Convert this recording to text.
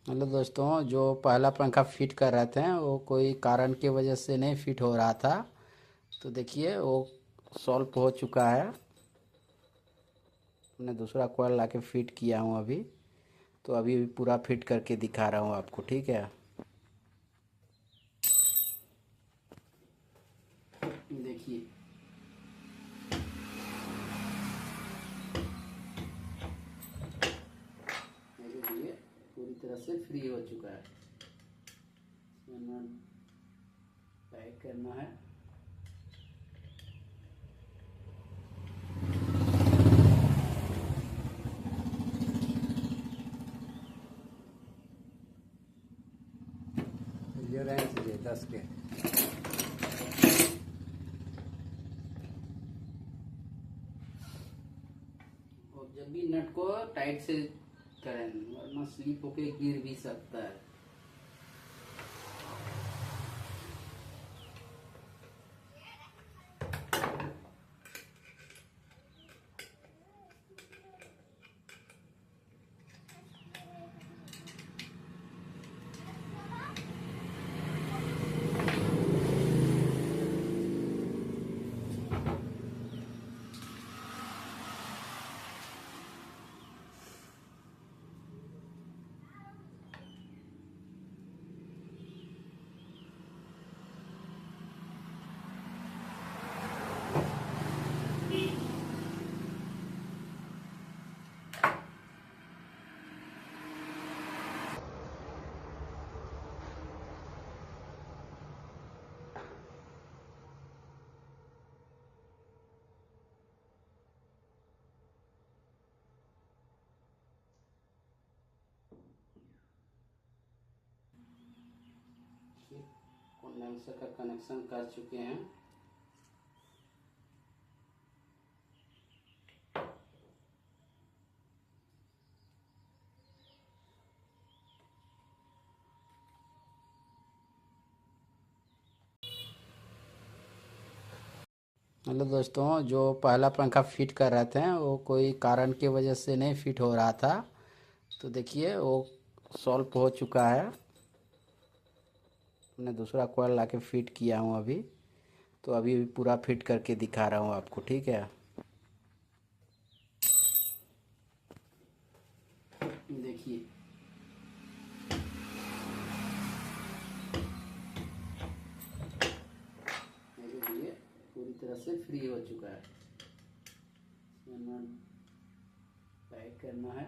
Hello दोस्तों, जो पहला पंखा फिट कर रहे थे वो कोई कारण की वजह से नहीं फिट हो रहा था। तो देखिए वो सॉल्व हो चुका है। मैंने दूसरा कॉइल लाके फिट किया हूँ अभी। तो अभी पूरा फिट करके दिखा रहा हूँ आपको, ठीक है। देखिए ये पूरी तरह से फ्री हो चुका है। इसमें टाइट करना है। ये रेंच है 10 के। और जब भी नट को टाइट से करें, वरना स्लिप होके गिर भी सकता है। कंडेंसर का कनेक्शन कर चुके हैं। हेलो दोस्तों, जो पहला पंखा फिट कर रहे थे वो कोई कारण की वजह से नहीं फिट हो रहा था। तो देखिए वो सॉल्व हो चुका है। मैंने दूसरा कॉइल लाके फिट किया हूँ अभी। तो अभी पूरा फिट करके दिखा रहा हूँ आपको, ठीक है। देखिए ये पूरी तरह से फ्री हो चुका है। इसमें टाइट करना है।